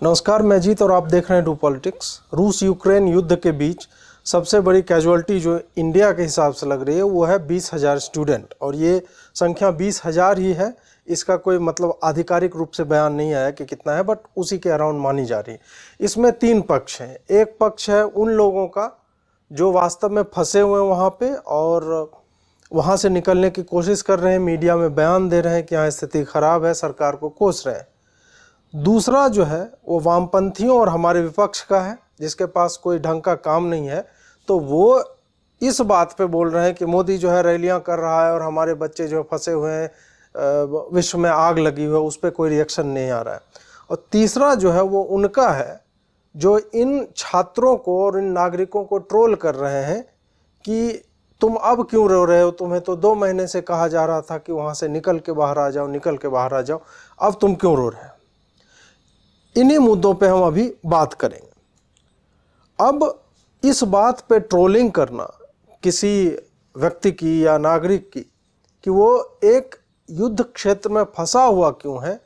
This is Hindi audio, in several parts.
नमस्कार, मैं जीत और आप देख रहे हैं डू पॉलिटिक्स। रूस यूक्रेन युद्ध के बीच सबसे बड़ी कैजुअलिटी जो इंडिया के हिसाब से लग रही है वो है 20,000 स्टूडेंट, और ये संख्या 20,000 ही है। इसका कोई मतलब आधिकारिक रूप से बयान नहीं आया कि कितना है, बट उसी के अराउंड मानी जा रही है। इसमें तीन पक्ष हैं। एक पक्ष है उन लोगों का जो वास्तव में फंसे हुए हैं वहाँ पे और वहाँ से निकलने की कोशिश कर रहे हैं, मीडिया में बयान दे रहे हैं कि यहाँ स्थिति खराब है, सरकार को कोस रहे हैं। दूसरा जो है वो वामपंथियों और हमारे विपक्ष का है, जिसके पास कोई ढंग का काम नहीं है, तो वो इस बात पे बोल रहे हैं कि मोदी जो है रैलियां कर रहा है और हमारे बच्चे जो फंसे हुए हैं, विश्व में आग लगी हुई है, उस पर कोई रिएक्शन नहीं आ रहा है। और तीसरा जो है वो उनका है जो इन छात्रों को और इन नागरिकों को ट्रोल कर रहे हैं कि तुम अब क्यों रो रहे हो, तुम्हें तो 2 महीने से कहा जा रहा था कि वहाँ से निकल के बाहर आ जाओ, निकल के बाहर आ जाओ, अब तुम क्यों रो रहे हो। इन्हीं मुद्दों पे हम अभी बात करेंगे। अब इस बात पे ट्रोलिंग करना किसी व्यक्ति की या नागरिक की कि वो एक युद्ध क्षेत्र में फंसा हुआ क्यों है,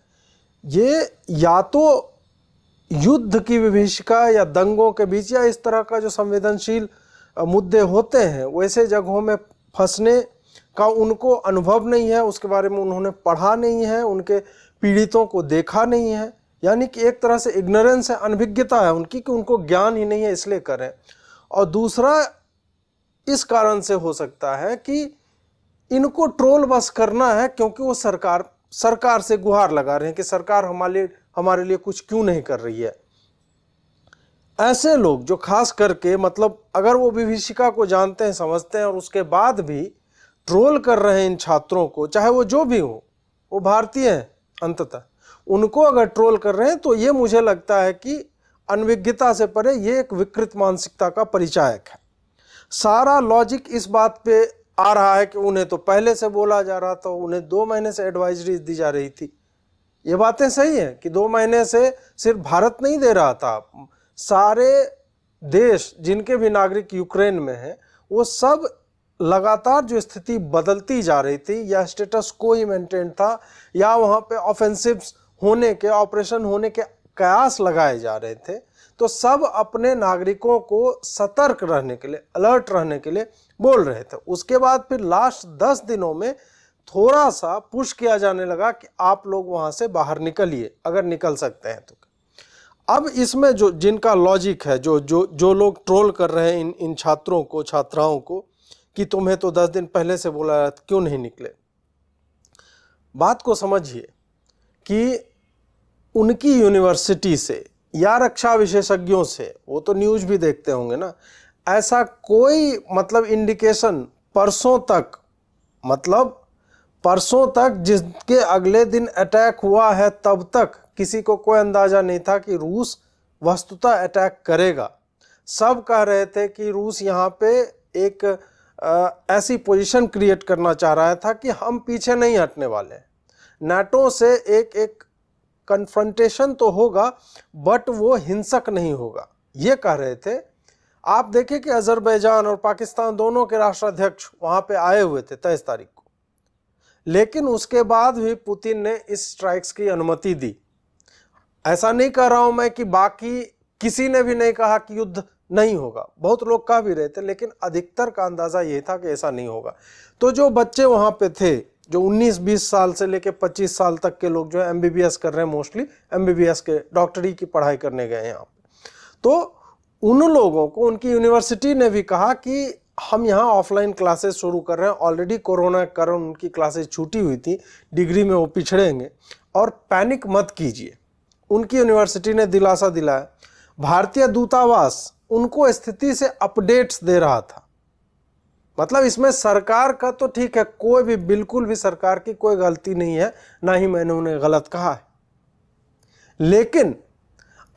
ये या तो युद्ध की विभीषिका या दंगों के बीच या इस तरह का जो संवेदनशील मुद्दे होते हैं वैसे जगहों में फंसने का उनको अनुभव नहीं है, उसके बारे में उन्होंने पढ़ा नहीं है, उनके पीड़ितों को देखा नहीं है, यानी कि एक तरह से इग्नोरेंस है, अनभिज्ञता है उनकी कि उनको ज्ञान ही नहीं है, इसलिए करें। और दूसरा इस कारण से हो सकता है कि इनको ट्रोल बस करना है क्योंकि वो सरकार से गुहार लगा रहे हैं कि सरकार हमारे लिए कुछ क्यों नहीं कर रही है। ऐसे लोग जो खास करके मतलब अगर वो विभीषिका को जानते हैं, समझते हैं और उसके बाद भी ट्रोल कर रहे हैं इन छात्रों को, चाहे वो जो भी हो, वो भारतीय हैं अंततः, उनको अगर ट्रोल कर रहे हैं तो ये मुझे लगता है कि अनभिज्ञता से परे ये एक विकृत मानसिकता का परिचायक है। सारा लॉजिक इस बात पे आ रहा है कि उन्हें तो पहले से बोला जा रहा था, उन्हें 2 महीने से एडवाइजरी दी जा रही थी। ये बातें सही है कि 2 महीने से सिर्फ भारत नहीं दे रहा था, सारे देश जिनके भी नागरिक यूक्रेन में हैं वो सब लगातार जो स्थिति बदलती जा रही थी या स्टेटस को ही मेंटेन था या वहाँ पे ऑफेंसिव्स होने के, ऑपरेशन होने के कयास लगाए जा रहे थे, तो सब अपने नागरिकों को सतर्क रहने के लिए, अलर्ट रहने के लिए बोल रहे थे। उसके बाद फिर लास्ट 10 दिनों में थोड़ा सा पुश किया जाने लगा कि आप लोग वहाँ से बाहर निकलिए अगर निकल सकते हैं तो। अब इसमें जो जिनका लॉजिक है, जो लोग ट्रोल कर रहे हैं इन छात्रों को, छात्राओं को कि तुम्हें तो 10 दिन पहले से बोला क्यों नहीं निकले, बात को समझिए कि उनकी यूनिवर्सिटी से या रक्षा विशेषज्ञों से, वो तो न्यूज़ भी देखते होंगे ना, ऐसा कोई मतलब इंडिकेशन परसों तक जिसके अगले दिन अटैक हुआ है तब तक किसी को कोई अंदाजा नहीं था कि रूस वस्तुतः अटैक करेगा। सब कह रहे थे कि रूस यहाँ पे एक ऐसी पोजीशन क्रिएट करना चाह रहा था कि हम पीछे नहीं हटने वाले, नाटो से एक कन्फ्रंटेशन तो होगा बट वो हिंसक नहीं होगा, ये कह रहे थे। आप देखें कि अजरबैजान और पाकिस्तान दोनों के राष्ट्राध्यक्ष वहाँ पे आए हुए थे 23 तारीख को, लेकिन उसके बाद भी पुतिन ने इस स्ट्राइक्स की अनुमति दी। ऐसा नहीं कह रहा हूं मैं कि बाकी किसी ने भी नहीं कहा कि युद्ध नहीं होगा, बहुत लोग कह भी रहे थे, लेकिन अधिकतर का अंदाजा ये था कि ऐसा नहीं होगा। तो जो बच्चे वहां पे थे, जो 19-20 साल से लेके 25 साल तक के लोग जो है एमबीबीएस कर रहे हैं, मोस्टली एमबीबीएस के डॉक्टरी की पढ़ाई करने गए यहाँ पे, तो उन लोगों को उनकी यूनिवर्सिटी ने भी कहा कि हम यहाँ ऑफलाइन क्लासेस शुरू कर रहे हैं। ऑलरेडी कोरोना के कारण उनकी क्लासेस छूटी हुई थी, डिग्री में वो पिछड़ेंगे और पैनिक मत कीजिए। उनकी यूनिवर्सिटी ने दिलासा दिलाया। भारतीय दूतावास उनको स्थिति से अपडेट्स दे रहा था। मतलब इसमें सरकार का तो ठीक है, कोई भी बिल्कुल भी सरकार की कोई गलती नहीं है, ना ही मैंने उन्हें गलत कहा है, लेकिन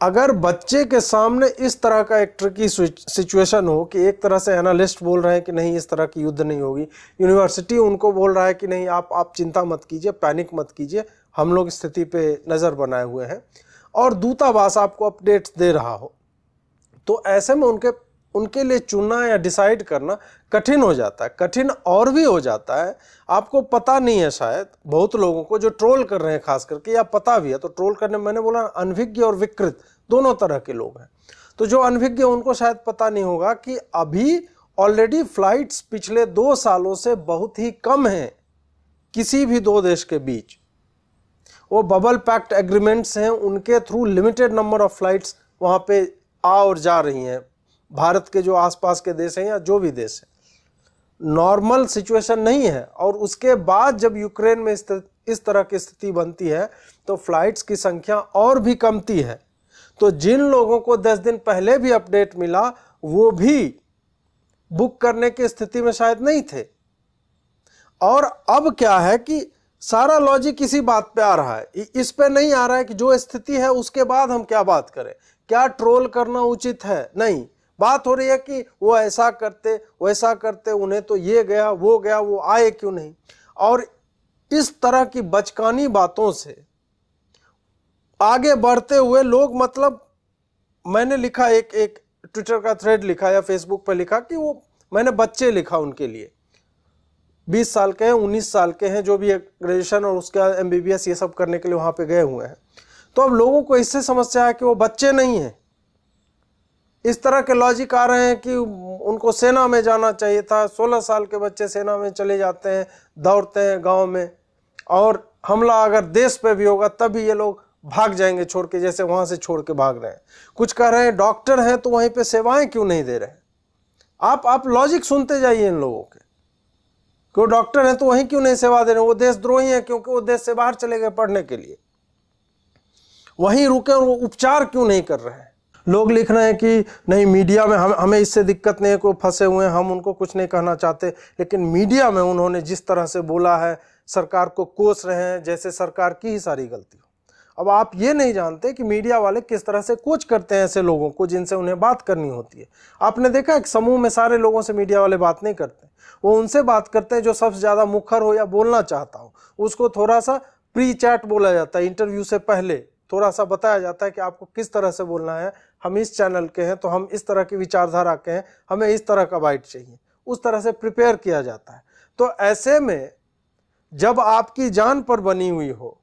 अगर बच्चे के सामने इस तरह का एक ट्रिकी सिचुएशन हो कि एक तरह से एनालिस्ट बोल रहे हैं कि नहीं इस तरह की युद्ध नहीं होगी, यूनिवर्सिटी उनको बोल रहा है कि नहीं आप चिंता मत कीजिए, पैनिक मत कीजिए, हम लोग स्थिति पे नज़र बनाए हुए हैं, और दूतावास आपको अपडेट्स दे रहा हो, तो ऐसे में उनके उनके लिए चुनना या डिसाइड करना कठिन हो जाता है। कठिन और भी हो जाता है, आपको पता नहीं है शायद बहुत लोगों को जो ट्रोल कर रहे हैं खास करके, या पता भी है तो ट्रोल करने, मैंने बोला अनभिज्ञ और विकृत दोनों तरह के लोग हैं। तो जो अनभिज्ञ उनको शायद पता नहीं होगा कि अभी ऑलरेडी फ्लाइट्स पिछले 2 सालों से बहुत ही कम हैं किसी भी 2 देश के बीच। वो बबल पैक्ट एग्रीमेंट्स हैं, उनके through limited number of flights वहाँ पे आ और जा रही हैं, भारत के जो आसपास के देश हैं या जो भी देश है। नॉर्मल सिचुएशन नहीं है। और उसके बाद जब यूक्रेन में इस तरह की स्थिति बनती है तो फ्लाइट्स की संख्या और भी कमती है। तो जिन लोगों को 10 दिन पहले भी अपडेट मिला वो भी बुक करने की स्थिति में शायद नहीं थे। और अब क्या है कि सारा लॉजिक इसी बात पे आ रहा है, इस पे नहीं आ रहा है कि जो स्थिति है उसके बाद हम क्या बात करें, क्या ट्रोल करना उचित है। नहीं, बात हो रही है कि वो ऐसा करते वैसा करते, उन्हें तो ये गया वो आए क्यों नहीं। और इस तरह की बचकानी बातों से आगे बढ़ते हुए लोग, मतलब मैंने लिखा एक ट्विटर का थ्रेड लिखा या फेसबुक पर लिखा कि वो मैंने बच्चे लिखा उनके लिए, 20 साल के हैं, 19 साल के हैं, जो भी ग्रेजुएशन और उसका MBBS ये सब करने के लिए वहाँ पे गए हुए हैं। तो अब लोगों को इससे समस्या है कि वो बच्चे नहीं हैं। इस तरह के लॉजिक आ रहे हैं कि उनको सेना में जाना चाहिए था। 16 साल के बच्चे सेना में चले जाते हैं, दौड़ते हैं गांव में, और हमला अगर देश पे भी होगा तब भी ये लोग भाग जाएंगे छोड़ के, जैसे वहां से छोड़ के भाग रहे हैं। कुछ कह रहे हैं डॉक्टर हैं तो वहीं पे सेवाएं क्यों नहीं दे रहे हैं। आप लॉजिक सुनते जाइए इन लोगों के, कि वो डॉक्टर हैं तो वहीं क्यों नहीं सेवा दे रहे हैं। वो देशद्रोही हैं क्योंकि वो देश से बाहर चले गए पढ़ने के लिए, वहीं रुके और वो उपचार क्यों नहीं कर रहे हैं। लोग लिख रहे हैं कि नहीं मीडिया में हमें इससे दिक्कत नहीं है, कोई फंसे हुए हैं, हम उनको कुछ नहीं कहना चाहते, लेकिन मीडिया में उन्होंने जिस तरह से बोला है सरकार को कोस रहे हैं जैसे सरकार की ही सारी गलती हो। अब आप ये नहीं जानते कि मीडिया वाले किस तरह से कोच करते हैं ऐसे लोगों को जिनसे उन्हें बात करनी होती है। आपने देखा एक समूह में सारे लोगों से मीडिया वाले बात नहीं करते, वो उनसे बात करते हैं जो सबसे ज़्यादा मुखर हो या बोलना चाहता हो। उसको थोड़ा सा प्री चैट बोला जाता है, इंटरव्यू से पहले थोड़ा सा बताया जाता है कि आपको किस तरह से बोलना है, हम इस चैनल के हैं तो हम इस तरह की विचारधारा के हैं, हमें इस तरह का बाइट चाहिए, उस तरह से प्रिपेयर किया जाता है। तो ऐसे में जब आपकी जान पर बनी हुई हो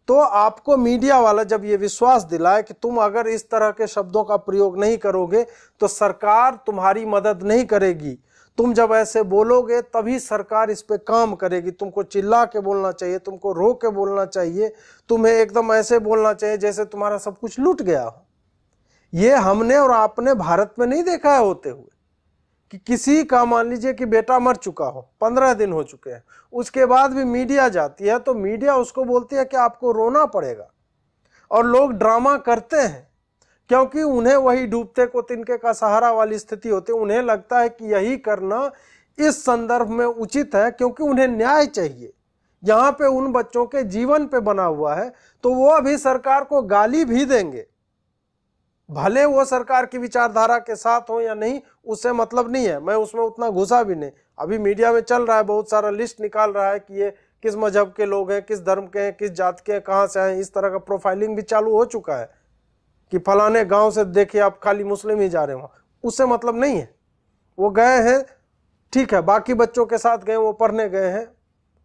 तो आपको मीडिया वाला जब ये विश्वास दिलाए कि तुम अगर इस तरह के शब्दों का प्रयोग नहीं करोगे तो सरकार तुम्हारी मदद नहीं करेगी, तुम जब ऐसे बोलोगे तभी सरकार इस पे काम करेगी, तुमको चिल्ला के बोलना चाहिए, तुमको रो के बोलना चाहिए, तुम्हें एकदम ऐसे बोलना चाहिए जैसे तुम्हारा सब कुछ लूट गया हो। ये हमने और आपने भारत में नहीं देखा है होते हुए कि किसी का मान लीजिए कि बेटा मर चुका हो, 15 दिन हो चुके हैं, उसके बाद भी मीडिया जाती है तो मीडिया उसको बोलती है कि आपको रोना पड़ेगा। और लोग ड्रामा करते हैं क्योंकि उन्हें वही डूबते को तिनके का सहारा वाली स्थिति होती है। उन्हें लगता है कि यही करना इस संदर्भ में उचित है क्योंकि उन्हें न्याय चाहिए। यहाँ पे उन बच्चों के जीवन पे बना हुआ है तो वो अभी सरकार को गाली भी देंगे, भले वो सरकार की विचारधारा के साथ हो या नहीं, उससे मतलब नहीं है, मैं उसमें उतना घुसा भी नहीं। अभी मीडिया में चल रहा है, बहुत सारा लिस्ट निकाल रहा है कि ये किस मजहब के लोग हैं, किस धर्म के हैं, किस जात के हैं, कहाँ से आए, इस तरह का प्रोफाइलिंग भी चालू हो चुका है कि फलाने गांव से देखिए आप खाली मुस्लिम ही जा रहे हैं वहाँ। उससे मतलब नहीं है, वो गए हैं ठीक है, बाकी बच्चों के साथ गए, वो पढ़ने गए हैं,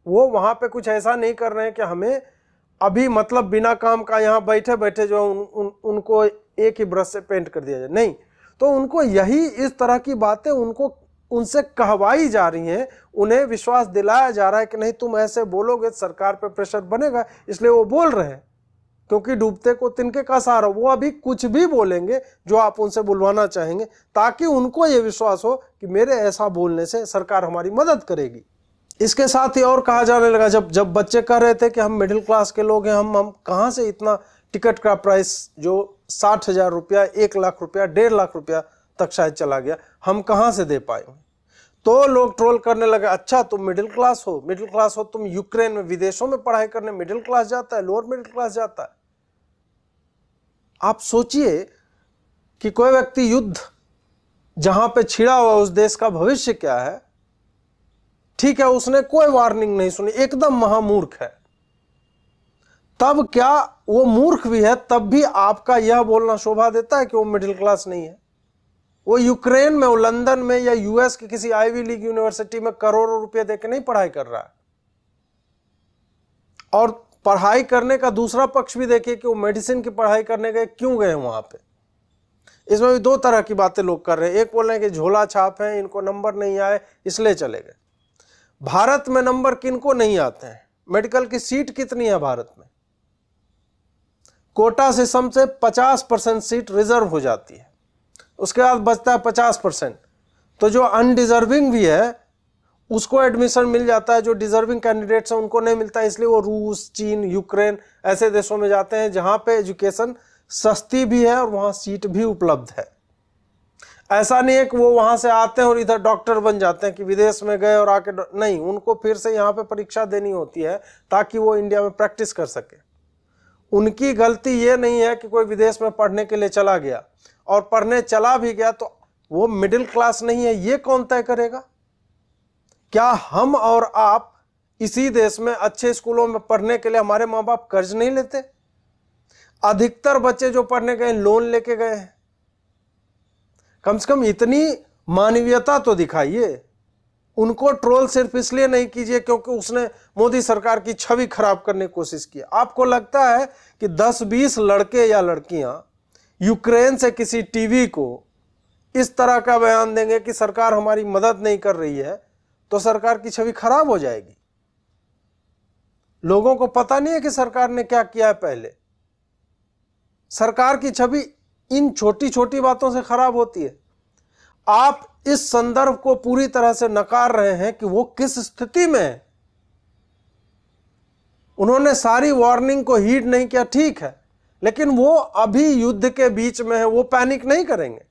वो वहाँ पे कुछ ऐसा नहीं कर रहे हैं कि हमें अभी मतलब बिना काम का यहाँ बैठे बैठे जो उनको एक ही ब्रश से पेंट कर दिया जाए, नहीं। तो उनको यही इस तरह की बातें उनको उनसे कहवाई जा रही हैं, उन्हें विश्वास दिलाया जा रहा है कि नहीं तुम ऐसे बोलोगे सरकार पे प्रेशर बनेगा, इसलिए वो बोल रहे हैं क्योंकि डूबते को तिनके का सहारा। वो अभी कुछ भी बोलेंगे जो आप उनसे बुलवाना चाहेंगे ताकि उनको ये विश्वास हो कि मेरे ऐसा बोलने से सरकार हमारी मदद करेगी। इसके साथ ही और कहा जाने लगा, जब बच्चे कह रहे थे कि हम मिडिल क्लास के लोग हैं, हम कहाँ से इतना टिकट का प्राइस जो 60,000 रुपया, 1 लाख रुपया, 1.5 लाख रुपया तक शायद चला गया, हम कहाँ से दे पाएंगे। तो लोग ट्रोल करने लगे, अच्छा तुम मिडिल क्लास हो, तुम यूक्रेन में विदेशों में पढ़ाई करने मिडिल क्लास जाता है, लोअर मिडिल क्लास जाता है। आप सोचिए कि कोई व्यक्ति युद्ध जहां पे छिड़ा हुआ उस देश का भविष्य क्या है, ठीक है उसने कोई वार्निंग नहीं सुनी, एकदम महामूर्ख है। तब क्या वो मूर्ख भी है तब भी आपका यह बोलना शोभा देता है कि वो मिडिल क्लास नहीं है? वो यूक्रेन में, वो लंदन में या यूएस की किसी आईवी लीग यूनिवर्सिटी में करोड़ों रुपए देकर नहीं पढ़ाई कर रहा है। और पढ़ाई करने का दूसरा पक्ष भी देखिए कि वो मेडिसिन की पढ़ाई करने गए, क्यों गए वहां पे। इसमें भी दो तरह की बातें लोग कर रहे हैं। एक बोल रहे हैं कि झोला छाप है, इनको नंबर नहीं आए इसलिए चले गए। भारत में नंबर किनको नहीं आते हैं? मेडिकल की सीट कितनी है भारत में? कोटा सिस्टम से 50% सीट रिजर्व हो जाती है, उसके बाद बचता है 50%। तो जो अनडिजर्विंग भी है उसको एडमिशन मिल जाता है, जो डिजर्विंग कैंडिडेट्स हैं उनको नहीं मिलता। इसलिए वो रूस, चीन, यूक्रेन ऐसे देशों में जाते हैं जहां पे एजुकेशन सस्ती भी है और वहां सीट भी उपलब्ध है। ऐसा नहीं है कि वो वहां से आते हैं और इधर डॉक्टर बन जाते हैं कि विदेश में गए और आके नहीं, उनको फिर से यहाँ पे परीक्षा देनी होती है ताकि वो इंडिया में प्रैक्टिस कर सके। उनकी गलती ये नहीं है कि कोई विदेश में पढ़ने के लिए चला गया, और पढ़ने चला भी गया तो वो मिडिल क्लास नहीं है, ये कौन तय करेगा? क्या हम और आप इसी देश में अच्छे स्कूलों में पढ़ने के लिए हमारे माँ बाप कर्ज नहीं लेते? अधिकतर बच्चे जो पढ़ने गए लोन लेके गए हैं। कम से कम इतनी मानवीयता तो दिखाइए। उनको ट्रोल सिर्फ इसलिए नहीं कीजिए क्योंकि उसने मोदी सरकार की छवि खराब करने की कोशिश की। आपको लगता है कि 10-20 लड़के या लड़कियां यूक्रेन से किसी टीवी को इस तरह का बयान देंगे कि सरकार हमारी मदद नहीं कर रही है तो सरकार की छवि खराब हो जाएगी? लोगों को पता नहीं है कि सरकार ने क्या किया है पहले। सरकार की छवि इन छोटी छोटी बातों से खराब होती है। आप इस संदर्भ को पूरी तरह से नकार रहे हैं कि वो किस स्थिति में है। उन्होंने सारी वार्निंग को हीड नहीं किया, ठीक है, लेकिन वो अभी युद्ध के बीच में है, वो पैनिक नहीं करेंगे।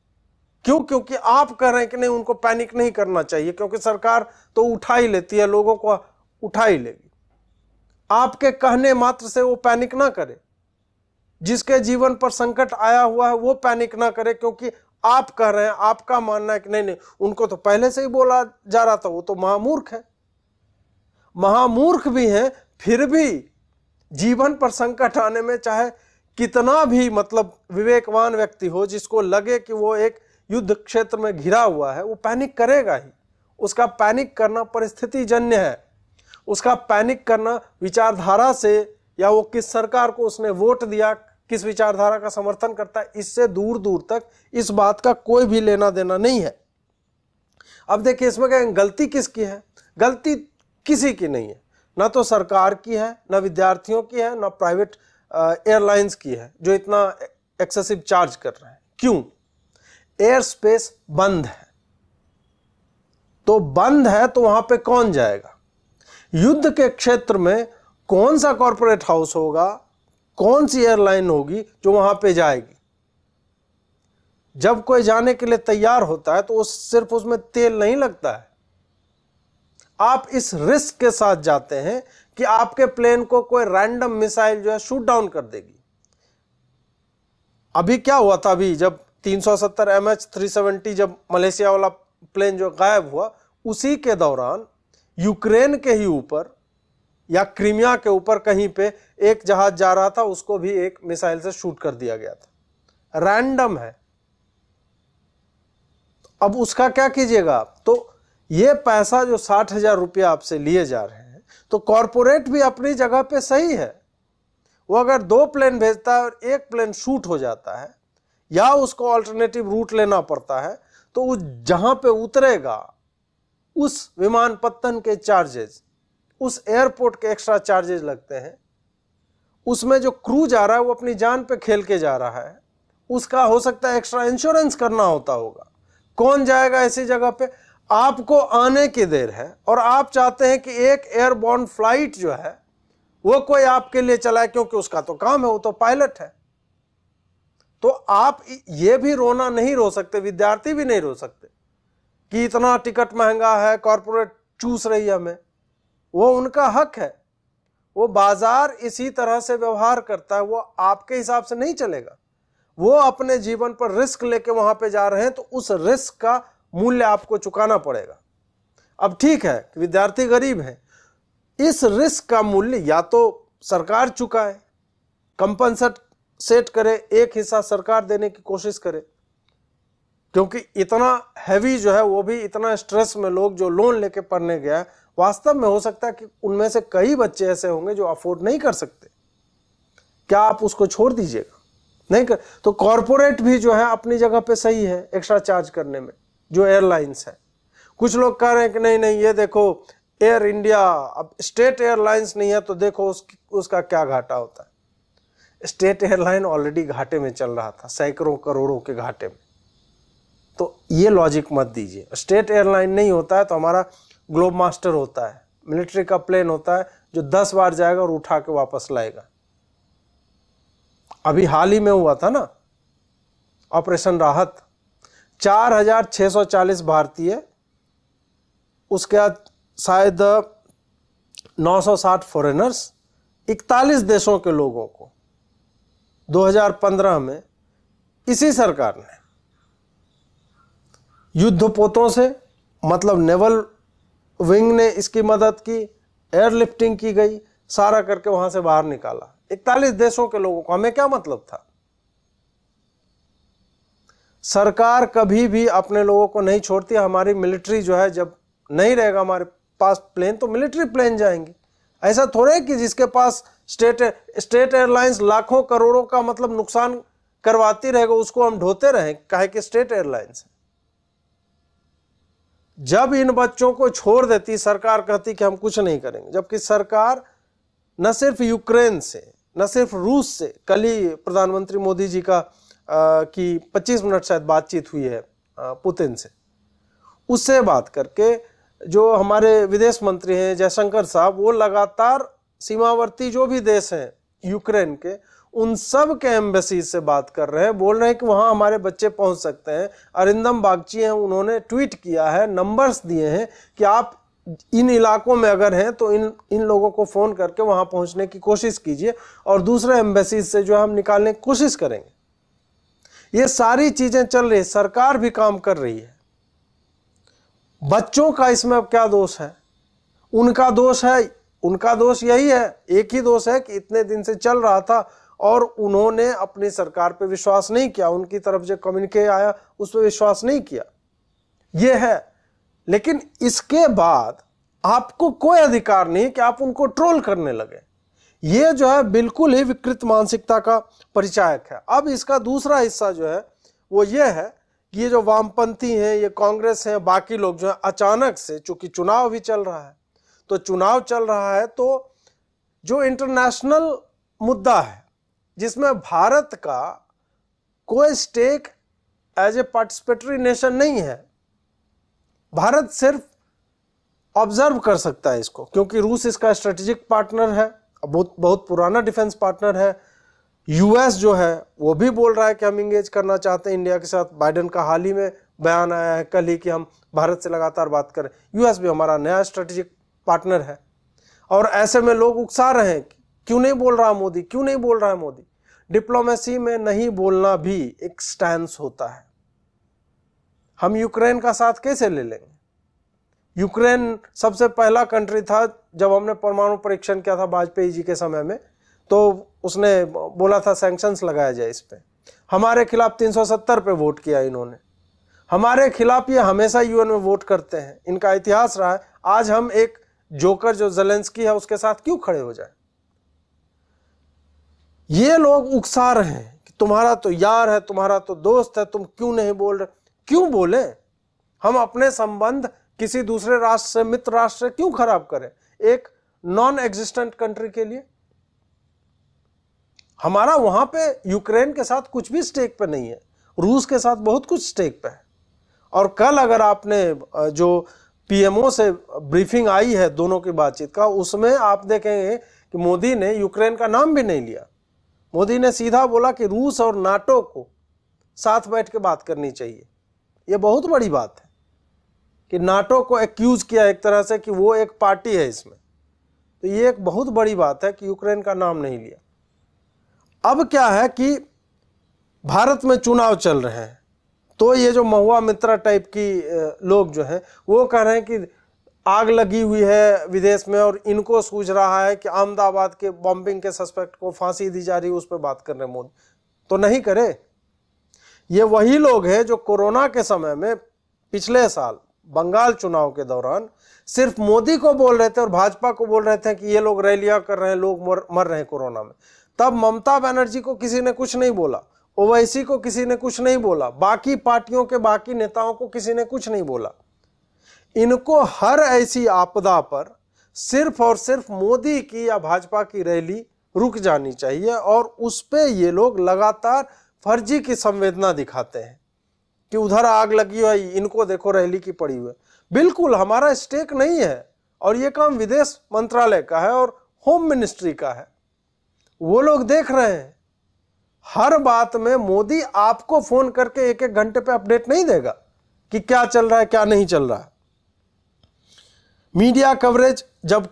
क्यों? क्योंकि आप कह रहे हैं कि नहीं, उनको पैनिक नहीं करना चाहिए क्योंकि सरकार तो उठा ही लेती है, लोगों को उठा ही लेगी। आपके कहने मात्र से वो पैनिक ना करे। जिसके जीवन पर संकट आया हुआ है वो पैनिक ना करे क्योंकि आप कह रहे हैं, आपका मानना है कि नहीं नहीं उनको तो पहले से ही बोला जा रहा था, वो तो महामूर्ख है। महामूर्ख भी हैं, फिर भी जीवन पर संकट आने में चाहे कितना भी मतलब विवेकवान व्यक्ति हो, जिसको लगे कि वो एक युद्ध क्षेत्र में घिरा हुआ है, वो पैनिक करेगा ही। उसका पैनिक करना परिस्थिति जन्य है। उसका पैनिक करना विचारधारा से, या वो किस सरकार को उसने वोट दिया, किस विचारधारा का समर्थन करता है, इससे दूर दूर तक इस बात का कोई भी लेना देना नहीं है। अब देखिए इसमें क्या गलती किसकी है? गलती किसी की नहीं है। ना तो सरकार की है, ना विद्यार्थियों की है, ना प्राइवेट एयरलाइंस की है जो इतना एक्सेसिव चार्ज कर रहे हैं। क्यों? एयर स्पेस बंद है। तो बंद है तो वहां पे कौन जाएगा? युद्ध के क्षेत्र में कौन सा कॉरपोरेट हाउस होगा, कौन सी एयरलाइन होगी जो वहां पे जाएगी? जब कोई जाने के लिए तैयार होता है तो वो सिर्फ उसमें तेल नहीं लगता है। आप इस रिस्क के साथ जाते हैं कि आपके प्लेन को कोई रैंडम मिसाइल जो है शूट डाउन कर देगी। अभी क्या हुआ था, अभी जब 370 MH370 जब मलेशिया वाला प्लेन जो गायब हुआ, उसी के दौरान यूक्रेन के ही ऊपर या क्रीमिया के ऊपर कहीं पे एक जहाज जा रहा था, उसको भी एक मिसाइल से शूट कर दिया गया था। रैंडम है। अब उसका क्या कीजिएगा आप? तो ये पैसा जो 60,000 रुपया आपसे लिए जा रहे हैं, तो कॉरपोरेट भी अपनी जगह पे सही है। वो अगर 2 प्लेन भेजता है और एक प्लेन शूट हो जाता है या उसको ऑल्टरनेटिव रूट लेना पड़ता है, तो वो जहां पे उतरेगा उस विमानपत्तन के चार्जेस, उस एयरपोर्ट के एक्स्ट्रा चार्जेस लगते हैं। उसमें जो क्रू जा रहा है वो अपनी जान पे खेल के जा रहा है, उसका हो सकता है एक्स्ट्रा इंश्योरेंस करना होता होगा। कौन जाएगा ऐसी जगह पे? आपको आने की देर है और आप चाहते हैं कि एक एयरबॉर्न फ्लाइट जो है वो कोई आपके लिए चलाए, क्योंकि उसका तो काम है, वो तो पायलट है। तो आप ये भी रोना नहीं रो सकते, विद्यार्थी भी नहीं रो सकते कि इतना टिकट महंगा है, कॉरपोरेट चूस रही है हमें। वो उनका हक है। वो बाजार इसी तरह से व्यवहार करता है, वो आपके हिसाब से नहीं चलेगा। वो अपने जीवन पर रिस्क लेके वहां पे जा रहे हैं, तो उस रिस्क का मूल्य आपको चुकाना पड़ेगा। अब ठीक है कि विद्यार्थी गरीब है, इस रिस्क का मूल्य या तो सरकार चुकाए, कंपनसेट करे, एक हिस्सा सरकार देने की कोशिश करे, क्योंकि इतना हैवी जो है, वो भी इतना स्ट्रेस में लोग जो लोन लेके पढ़ने गया, वास्तव में हो सकता है कि उनमें से कई बच्चे ऐसे होंगे जो अफोर्ड नहीं कर सकते। क्या आप उसको छोड़ दीजिएगा? नहीं कर। तो कॉरपोरेट भी जो है अपनी जगह पे सही है एक्स्ट्रा चार्ज करने में, जो एयरलाइंस है। कुछ लोग कह रहे हैं कि नहीं नहीं, ये देखो एयर इंडिया, अब स्टेट एयरलाइंस नहीं है तो देखो उसका क्या घाटा होता है। स्टेट एयरलाइन ऑलरेडी घाटे में चल रहा था, सैकड़ों करोड़ों के घाटे में। तो ये लॉजिक मत दीजिए। स्टेट एयरलाइन नहीं होता है तो हमारा ग्लोब मास्टर होता है, मिलिट्री का प्लेन होता है जो 10 बार जाएगा और उठा के वापस लाएगा। अभी हाल ही में हुआ था ना ऑपरेशन राहत, 4640 भारतीय, उसके बाद शायद 960 फॉरेनर्स, 41 देशों के लोगों को 2015 में इसी सरकार ने युद्धपोतों से, मतलब नेवल विंग ने इसकी मदद की, एयरलिफ्टिंग की गई, सारा करके वहां से बाहर निकाला 41 देशों के लोगों को। हमें क्या मतलब था? सरकार कभी भी अपने लोगों को नहीं छोड़ती। हमारी मिलिट्री जो है, जब नहीं रहेगा हमारे पास प्लेन तो मिलिट्री प्लेन जाएंगे। ऐसा थोड़ा है कि जिसके पास स्टेट एयरलाइंस लाखों करोड़ों का मतलब नुकसान करवाती रहेगा उसको हम ढोते रहें, काहे कि स्टेट एयरलाइंस है। जब इन बच्चों को छोड़ देती सरकार, कहती कि हम कुछ नहीं करेंगे, जबकि सरकार न सिर्फ यूक्रेन से, न सिर्फ रूस से, कल ही प्रधानमंत्री मोदी जी का की 25 मिनट शायद बातचीत हुई है पुतिन से, उससे बात करके जो हमारे विदेश मंत्री हैं जयशंकर साहब, वो लगातार सीमावर्ती जो भी देश हैं यूक्रेन के, उन सब के एम्बेसी से बात कर रहे हैं, बोल रहे हैं कि वहाँ हमारे बच्चे पहुँच सकते हैं। अरिंदम बागची हैं, उन्होंने ट्वीट किया है, नंबर्स दिए हैं कि आप इन इलाकों में अगर हैं तो इन लोगों को फ़ोन करके वहाँ पहुँचने की कोशिश कीजिए और दूसरे एम्बेसी से जो हम निकालने की कोशिश करेंगे। ये सारी चीज़ें चल रही है, सरकार भी काम कर रही है। बच्चों का इसमें अब क्या दोष है? उनका दोष है, उनका दोष यही है, एक ही दोष है कि इतने दिन से चल रहा था और उन्होंने अपनी सरकार पे विश्वास नहीं किया, उनकी तरफ जो कम्युनिके आया उस पर विश्वास नहीं किया, ये है। लेकिन इसके बाद आपको कोई अधिकार नहीं कि आप उनको ट्रोल करने लगे। ये जो है बिल्कुल ही विकृत मानसिकता का परिचायक है। अब इसका दूसरा हिस्सा जो है वो ये है कि ये जो वामपंथी हैं, ये कांग्रेस हैं, बाकी लोग जो है अचानक से, चूंकि चुनाव भी चल रहा है, तो चुनाव चल रहा है तो जो इंटरनेशनल मुद्दा है जिसमें भारत का कोई stake as a participatory nation नहीं है, भारत सिर्फ ऑब्जर्व कर सकता है इसको, क्योंकि रूस इसका स्ट्रेटेजिक पार्टनर है, बहुत पुराना डिफेंस पार्टनर है। यूएस जो है वो भी बोल रहा है कि हम इंगेज करना चाहते हैं इंडिया के साथ। बाइडेन का हाल ही में बयान आया है कल ही कि हम भारत से लगातार बात करें। यूएस भी हमारा नया स्ट्रेटेजिक पार्टनर है। और ऐसे में लोग उकसा रहे हैं क्यों नहीं बोल रहा मोदी, क्यों नहीं बोल रहा है मोदी। डिप्लोमेसी में नहीं बोलना भी एक स्टैंस होता है। हम यूक्रेन का साथ कैसे ले लेंगे? यूक्रेन सबसे पहला कंट्री था जब हमने परमाणु परीक्षण किया था वाजपेयी जी के समय में, तो उसने बोला था सैंक्शंस लगाया जाए इस पे। हमारे खिलाफ 370 पे वोट किया इन्होंने। हमारे खिलाफ ये हमेशा यूएन में वोट करते हैं, इनका इतिहास रहा है। आज हम एक जोकर जो ज़ेलेंस्की है उसके साथ क्यों खड़े हो जाए? ये लोग उकसा रहे हैं कि तुम्हारा तो यार है, तुम्हारा तो दोस्त है, तुम क्यों नहीं बोल रहे। क्यों बोले? हम अपने संबंध किसी दूसरे राष्ट्र से, मित्र राष्ट्र से क्यों खराब करें एक नॉन एग्जिस्टेंट कंट्री के लिए? हमारा वहां पे यूक्रेन के साथ कुछ भी स्टेक पे नहीं है, रूस के साथ बहुत कुछ स्टेक पे है। और कल अगर आपने जो पीएमओ से ब्रीफिंग आई है दोनों की बातचीत का, उसमें आप देखेंगे कि मोदी ने यूक्रेन का नाम भी नहीं लिया। मोदी ने सीधा बोला कि रूस और नाटो को साथ बैठ के बात करनी चाहिए। यह बहुत बड़ी बात है कि नाटो को एक्यूज किया एक तरह से कि वो एक पार्टी है इसमें। तो ये एक बहुत बड़ी बात है कि यूक्रेन का नाम नहीं लिया। अब क्या है कि भारत में चुनाव चल रहे हैं, तो ये जो महुआ मित्रा टाइप की लोग जो हैं वो कह रहे हैं कि आग लगी हुई है विदेश में और इनको सूझ रहा है कि अहमदाबाद के बॉम्बिंग के सस्पेक्ट को फांसी दी जा रही है, उस पर बात कर रहे हैं मोदी। तो नहीं करे। ये वही लोग हैं जो कोरोना के समय में पिछले साल बंगाल चुनाव के दौरान सिर्फ मोदी को बोल रहे थे और भाजपा को बोल रहे थे कि ये लोग रैलियां कर रहे हैं, लोग मर रहे हैं कोरोना में। तब ममता बनर्जी को किसी ने कुछ नहीं बोला, ओवैसी को किसी ने कुछ नहीं बोला, बाकी पार्टियों के बाकी नेताओं को किसी ने कुछ नहीं बोला। इनको हर ऐसी आपदा पर सिर्फ और सिर्फ मोदी की या भाजपा की रैली रुक जानी चाहिए और उस पे ये लोग लगातार फर्जी की संवेदना दिखाते हैं कि उधर आग लगी है, इनको देखो रैली की पड़ी हुई है। बिल्कुल हमारा स्टेक नहीं है और ये काम विदेश मंत्रालय का है और होम मिनिस्ट्री का है। वो लोग देख रहे हैं। हर बात में मोदी आपको फोन करके एक एक घंटे पे अपडेट नहीं देगा कि क्या चल रहा है क्या नहीं चल रहा है। मीडिया कवरेज जब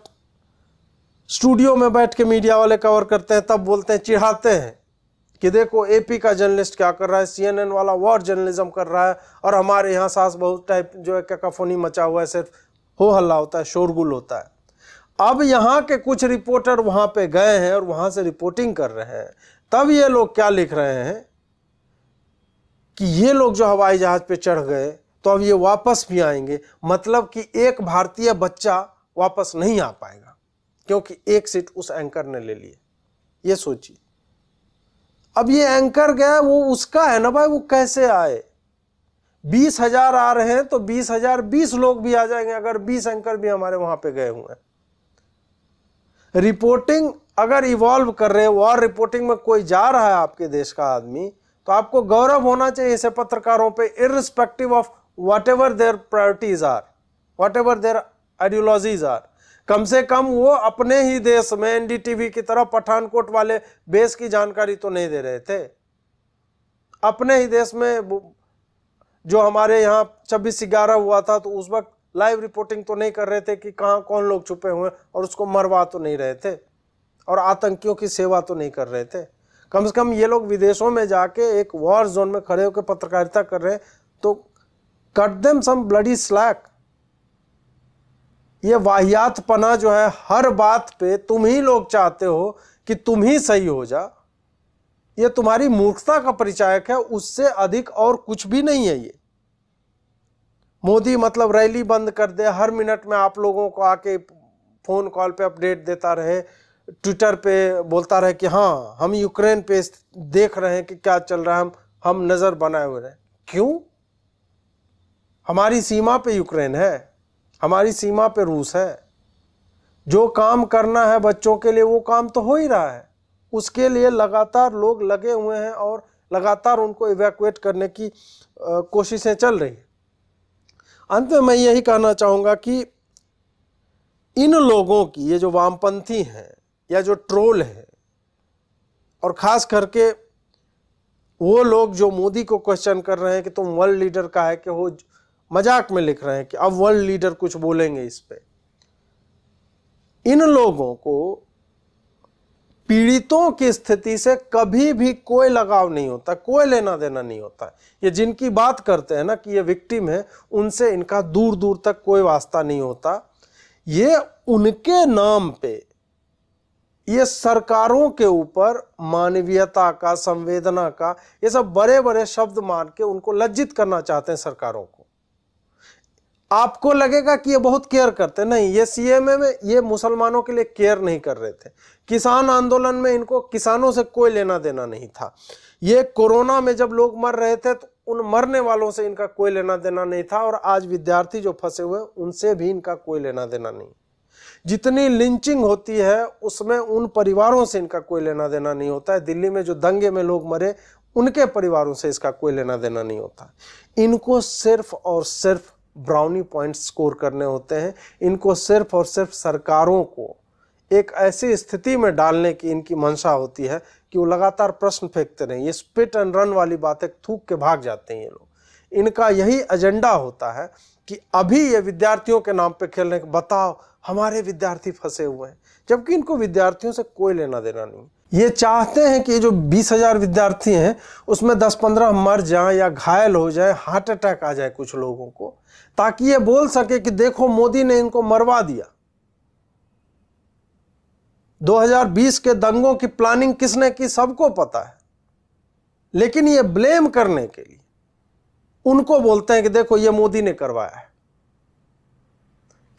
स्टूडियो में बैठ के मीडिया वाले कवर करते हैं तब बोलते हैं, चिढ़ाते हैं कि देखो एपी का जर्नलिस्ट क्या कर रहा है, CNN वाला वॉर जर्नलिज्म कर रहा है और हमारे यहाँ सास बहू टाइप जो है कैकाफोनी मचा हुआ है, सिर्फ हो हल्ला होता है, शोरगुल होता है। अब यहाँ के कुछ रिपोर्टर वहाँ पे गए हैं और वहाँ से रिपोर्टिंग कर रहे हैं, तब ये लोग क्या लिख रहे हैं कि ये लोग जो हवाई जहाज पे चढ़ गए तो अब ये वापस भी आएंगे। मतलब कि एक भारतीय बच्चा वापस नहीं आ पाएगा क्योंकि एक सीट उस एंकर ने ले ली। ये सोचिए, अब ये एंकर गया वो उसका है ना भाई, वो कैसे आए? 20,000 आ रहे हैं तो 20,000 20 लोग भी आ जाएंगे अगर 20 एंकर भी हमारे वहां पे गए हुए हैं। रिपोर्टिंग अगर इवॉल्व कर रहे हो और रिपोर्टिंग में कोई जा रहा है आपके देश का आदमी, तो आपको गौरव होना चाहिए ऐसे पत्रकारों पे, irrespective of whatever their priorities are, whatever their ideologies are. कम से कम वो अपने ही देश में एनडीटीवी की तरह पठानकोट वाले बेस की जानकारी तो नहीं दे रहे थे। अपने ही देश में जो हमारे यहाँ 26/11 हुआ था तो उस वक्त लाइव रिपोर्टिंग तो नहीं कर रहे थे कि कहाँ कौन लोग छुपे हुए और उसको मरवा तो नहीं रहे थे और आतंकियों की सेवा तो नहीं कर रहे थे। कम से कम ये लोग विदेशों में जाके एक वॉर जोन में खड़े होकर पत्रकारिता कर रहे हैं तो cut them some bloody slack. ये वाहियातपना जो है हर बात पे तुम ही लोग चाहते हो कि तुम ही सही हो जा, ये तुम्हारी मूर्खता का परिचायक है, उससे अधिक और कुछ भी नहीं है। ये मोदी मतलब रैली बंद कर दे, हर मिनट में आप लोगों को आके फोन कॉल पे अपडेट देता रहे, ट्विटर पे बोलता रहे कि हाँ हम यूक्रेन पे देख रहे हैं कि क्या चल रहा है, हम नजर बनाए हुए हैं। क्यों? हमारी सीमा पे यूक्रेन है, हमारी सीमा पे रूस है। जो काम करना है बच्चों के लिए वो काम तो हो ही रहा है, उसके लिए लगातार लोग लगे हुए हैं और लगातार उनको इवैक्यूएट करने की कोशिशें चल रही हैं। अंत में मैं यही कहना चाहूँगा कि इन लोगों की, ये जो वामपंथी हैं या जो ट्रोल हैं, और ख़ास करके वो लोग जो मोदी को क्वेश्चन कर रहे हैं कि तुम वर्ल्ड लीडर का है, कि वो मजाक में लिख रहे हैं कि अब वर्ल्ड लीडर कुछ बोलेंगे इस पे। इन लोगों को पीड़ितों की स्थिति से कभी भी कोई लगाव नहीं होता, कोई लेना देना नहीं होता। ये जिनकी बात करते हैं ना कि ये विक्टिम है, उनसे इनका दूर दूर तक कोई वास्ता नहीं होता। ये उनके नाम पे ये सरकारों के ऊपर मानवीयता का, संवेदना का, ये सब बड़े बड़े शब्द मान के उनको लज्जित करना चाहते हैं सरकारों को। आपको लगेगा कि ये बहुत केयर करते हैं, नहीं, ये सीएमए में ये मुसलमानों के लिए केयर नहीं कर रहे थे। किसान आंदोलन में इनको किसानों से कोई लेना देना नहीं था। ये कोरोना में जब लोग मर रहे थे तो उन मरने वालों से इनका कोई लेना देना नहीं था। और आज विद्यार्थी जो फंसे हुए उनसे भी इनका कोई लेना देना नहीं। जितनी लिंचिंग होती है उसमें उन परिवारों से इनका कोई लेना देना नहीं होता है। दिल्ली में जो दंगे में लोग मरे उनके परिवारों से इसका कोई लेना देना नहीं होता। इनको सिर्फ और सिर्फ ब्राउनी पॉइंट्स स्कोर करने होते हैं। इनको सिर्फ और सिर्फ सरकारों को एक ऐसी स्थिति में डालने की इनकी मंशा होती है कि वो लगातार प्रश्न फेंकते रहें। ये स्पिट एंड रन वाली बातें थूक के भाग जाते हैं ये लोग। इनका यही एजेंडा होता है कि अभी ये विद्यार्थियों के नाम पे खेल रहे हैं, बताओ हमारे विद्यार्थी फंसे हुए हैं, जबकि इनको विद्यार्थियों से कोई लेना देना नहीं। ये चाहते हैं कि जो 20,000 विद्यार्थी हैं उसमें 10-15 मर जाएं या घायल हो जाए, हार्ट अटैक आ जाए कुछ लोगों को, ताकि ये बोल सके कि देखो मोदी ने इनको मरवा दिया। 2020 के दंगों की प्लानिंग किसने की सबको पता है। लेकिन ये ब्लेम करने के लिए उनको बोलते हैं कि देखो ये मोदी ने करवाया है।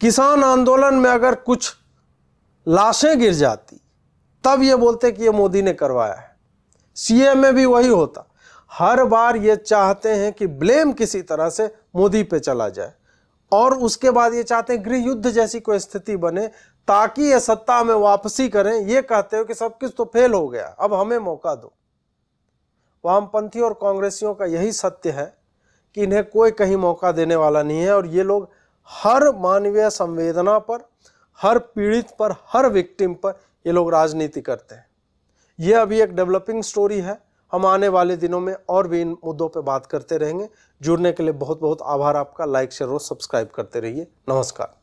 किसान आंदोलन में अगर कुछ लाशें गिर जाती तब ये बोलते कि ये मोदी ने करवाया है। सीए में भी वही होता। हर बार ये चाहते हैं कि ब्लेम किसी तरह से मोदी पे चला जाए और उसके बाद ये चाहते हैं गृह युद्ध जैसी कोई स्थिति बने ताकि ये सत्ता में वापसी करें। ये कहते हो कि सब कुछ तो फेल हो गया, अब हमें मौका दो। वामपंथी और कांग्रेसियों का यही सत्य है कि इन्हें कोई कहीं मौका देने वाला नहीं है और ये लोग हर मानवीय संवेदना पर, हर पीड़ित पर, हर विक्टिम पर ये लोग राजनीति करते हैं। ये अभी एक डेवलपिंग स्टोरी है। हम आने वाले दिनों में और भी इन मुद्दों पे बात करते रहेंगे। जुड़ने के लिए बहुत बहुत आभार आपका। लाइक, शेयर और सब्सक्राइब करते रहिए। नमस्कार।